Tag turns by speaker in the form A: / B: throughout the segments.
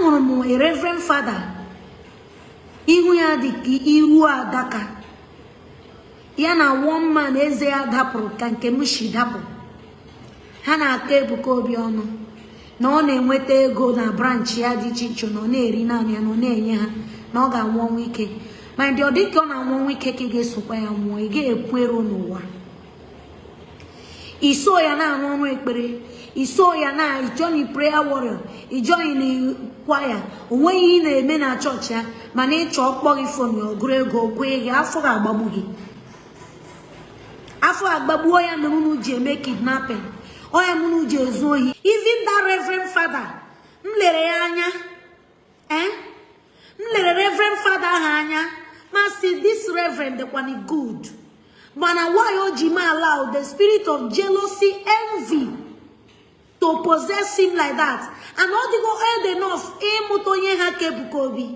A: ahụrụ a reverend father ihu ya dị ka iru adaka ya na one man eze ya dapụrụ ka nke m shi dapụ ha na-aka Ebuka Obi ọnụ na ọ na-enweta ego na branch ya dị iche iche na ọ na-eri naanị ya na ọ na-enye ha na ọ ga-anwụ ọnwụ ike ma ndị ọ dị ka ọ na-anwụ ọnwụ ike ka ị ga-esokwa ya nwụọ ị ga-ekwu ero n'ụwa iso ya na-arụ ọrụ ekpere iso ya na ijoin prayer warrior ijoin kwaya onweghị ị na-eme na chọọchị ya mana ịchọ ọkpọ gị fon ya ọgụrụ ego kwee gị afọ ga-agbagbu gị afọ agbagbuo ya na unu ji eme kidnapping oya munu ji ezu ohi even that reverend father m lere ya anya m lere reverend father ha anya ma si this reverend dịkwani good mana why o ji ma allow the spirit of jealousy envy to possess him like that and all the go old enough ịmụta onye ha ka Ebuka Obi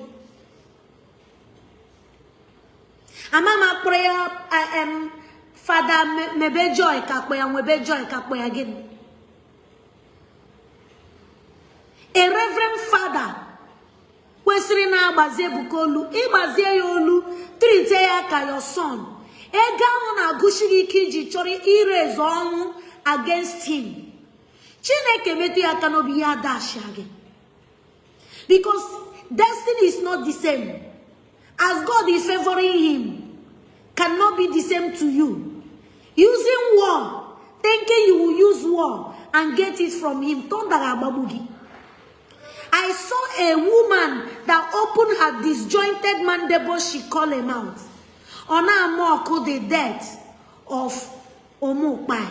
A: amama prayer Father Nwebe Joy kakpo ya Nwebe Joy kakpo ya gịnị a reverend father kwesịrị na-agbazi Ebuka olu ịgbazie ya olu treat ya ka your son ego ahụ na-agụshi gị ike iji chọrọ ireze ọnwụ against him Chineke metụ ya aka n'obi ya dash gị because destiny is not the same as God is favoring him cannot be the same to you. Using war, thinking you will use war and get it from him. I saw a woman that opened her disjointed mandible, she called him out. Ona Amoko, the death of Omokpai.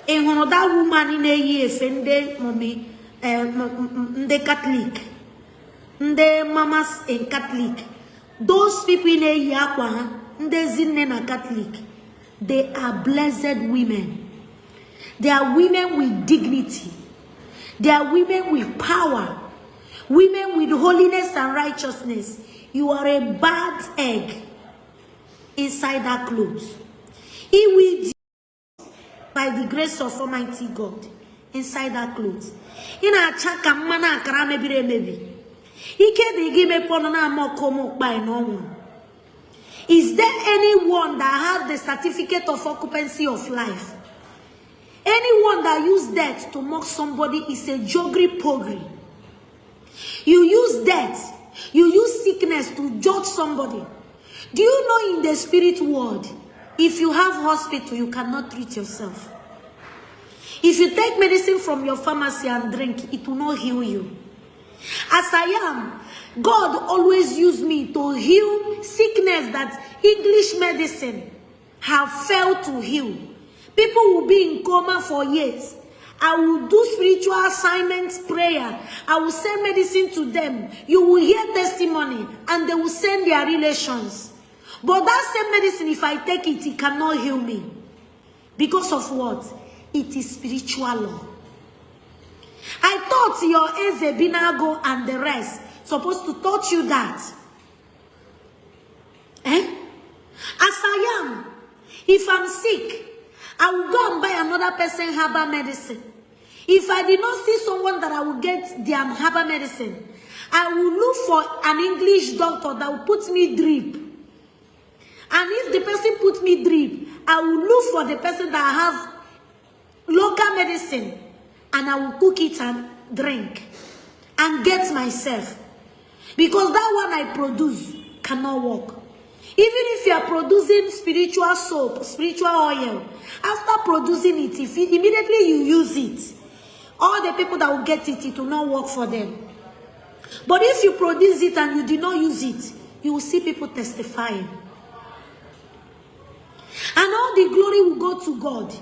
A: And one of that woman in a year, the Catholic, the mamas in Catholic. Those people in a year, Catholic, they are blessed women. They are women with dignity. They are women with power. Women with holiness and righteousness. You are a bad egg inside that clothes. He will by the grace of Almighty God inside that clothes. In a chaka mana karame bire maybe. He can't give me ponona more como by no one. Is there anyone that has the certificate of occupancy of life? Anyone that use death to mock somebody is a joggery poggery. You use death, you use sickness to judge somebody. Do you know in the spirit world, if you have hospital, you cannot treat yourself. If you take medicine from your pharmacy and drink, it will not heal you. As I am, God always used me to heal sickness that English medicine have failed to heal. People will be in coma for years. I will do spiritual assignments, prayer. I will send medicine to them. You will hear testimony and they will send their relations. But that same medicine, if I take it, it cannot heal me. Because of what? It is spiritual law. I thought your Eze Binago and the rest supposed to taught you that. As I am, if I'm sick, I will go and buy another person herbal medicine. If I did not see someone that I will get their herbal medicine, I will look for an English doctor that will put me drip. And if the person put me drip, I will look for the person that have local medicine. And I will cook it and drink and get myself. Because that one I produce cannot work. Even if you are producing spiritual soap, spiritual oil, after producing it, if immediately you use it, all the people that will get it, it will not work for them. But if you produce it and you did not use it, you will see people testifying. And all the glory will go to God.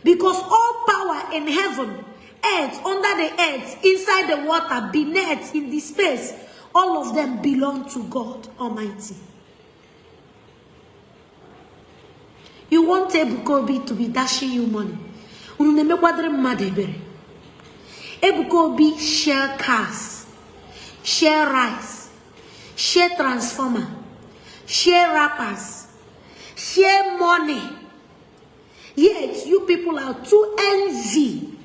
A: Because all power in heaven, earth, under the earth, inside the water, beneath, in the space, all of them belong to God Almighty. You want Ebuka Obi to be dashing you money. Ebuka Obi share cars, share rice, share transformer, share rappers, share money. Yet you people are too envy,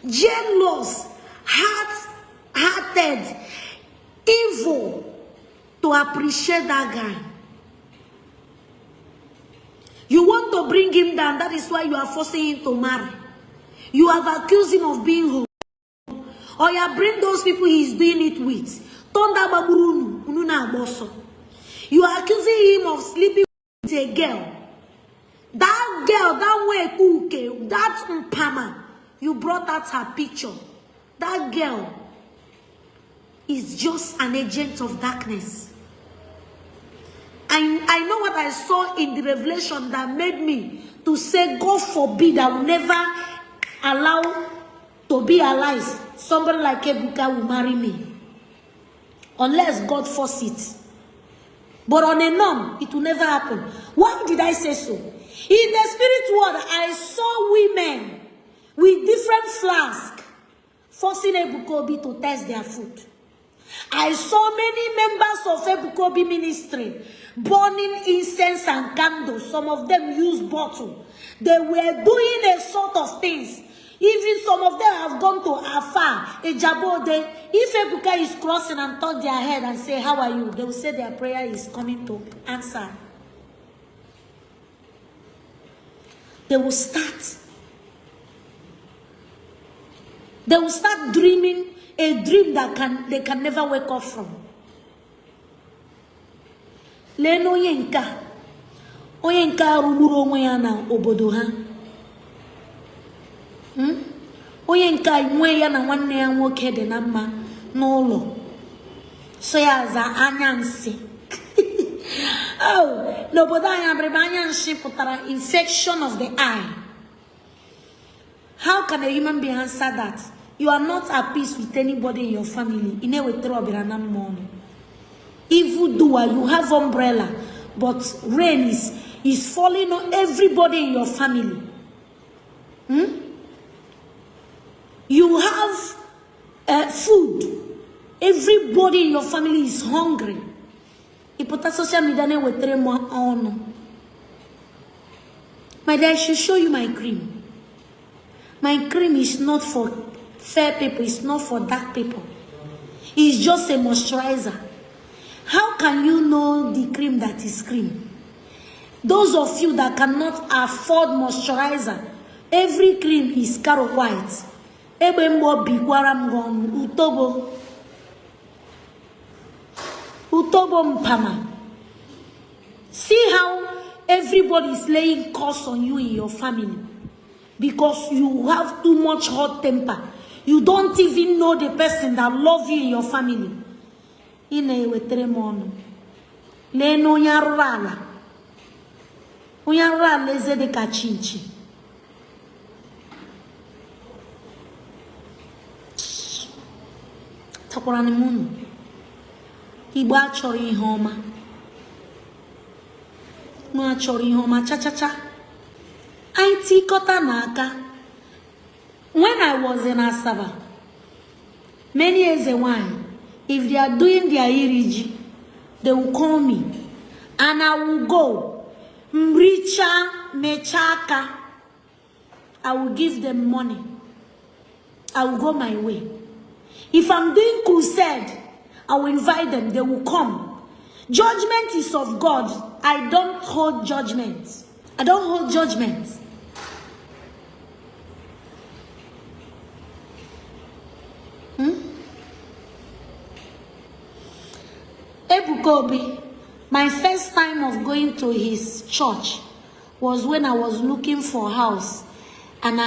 A: jealous, heart said evil to appreciate that guy. You want to bring him down. That is why you are forcing him to marry. You have accused him of being home. Or you bring those people he's doing it with. You are accusing him of sleeping with a girl. That girl, that way cookie, that mpama, you brought out her picture. That girl is just an agent of darkness. I know what I saw in the revelation that made me to say, God forbid, I will never allow to be alive. Somebody like Ebuka will marry me. Unless God force it. But on a norm, it will never happen. Why did I say so? In the spirit world, I saw women with different flasks forcing Ebuka Obi to test their food. I saw many members of Ebuka Obi ministry burning incense and candles. Some of them used bottle. They were doing a sort of things. Even some of them have gone to Afar, a Jabode. If Ebuka is crossing and turn their head and say, how are you? They will say their prayer is coming to answer. They will start. They will start dreaming a dream that they can never wake up from. Leno yenka. Oyenka rumuro moyana obodoha. Oyenka imweya na wanne ya nwoke de na mma n'ụlọ. So ya za anyansi. Oh, n'obodo anya brebe anyansi pụtara infection of the eye. How can a human being answer that? You are not at peace with anybody in your family. Evil doer, you have umbrella, but rain is falling on everybody in your family. You have food. Everybody in your family is hungry. My dear, I should show you my cream. My cream is not for fair people, it's not for dark people. It's just a moisturizer. How can you know the cream that is cream? Those of you that cannot afford moisturizer, every cream is carrot white. Utobo mpama. See how everybody is laying curse on you in your family because you have too much hot temper. You don't even know the person that loves you in your family. Ine wetremono. Leno nyarala. Unyarala leze de kachinchi. Takurani munu. Iba chori homa. Ma chori homa cha cha cha. Aiti kota naka. When I was in Asaba, many years ago, if they are doing their irigi, they will call me. And I will go. Mricha, mechaka. I will give them money. I will go my way. If I'm doing crusade, I will invite them. They will come. Judgment is of God. I don't hold judgment. I don't hold judgment. Ebuka Obi, my first time of going to his church was when I was looking for a house, and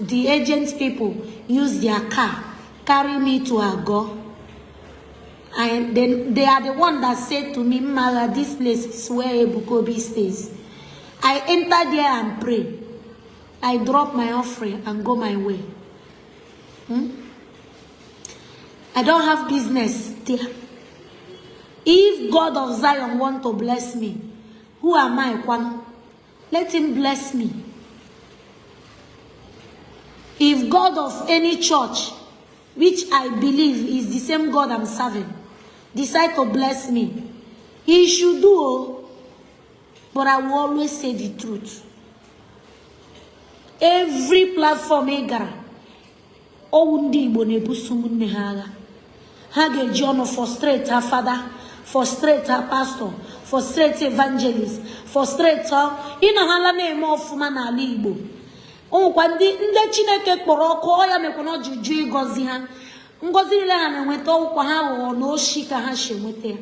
A: the agent people used their car, carry me to Ago. And then they are the one that said to me, Nmagha, this place is where Ebuka Obi stays. I enter there and pray. I drop my offering and go my way. I don't have business there. If God of Zion want to bless me, who am I, Kwano? Let him bless me. If God of any church, which I believe is the same God I'm serving, decide to bless me, he should do. But I will always say the truth. Every platform, ha ga-eji ọnụ frustrate her father, frustrate her pastor, frustrate evangelist, frustrate her ịnọ ha la na-eme ọfụma n'ala Igbo. Ụmụkwa ndị Chineke kpọrọ ọkụ ya mekwa na ọjụjụ ịgọzi ha. Ngọzi niile ha na-enweta ọkwa ha ghọọ na oshi ka ha si enweta ya.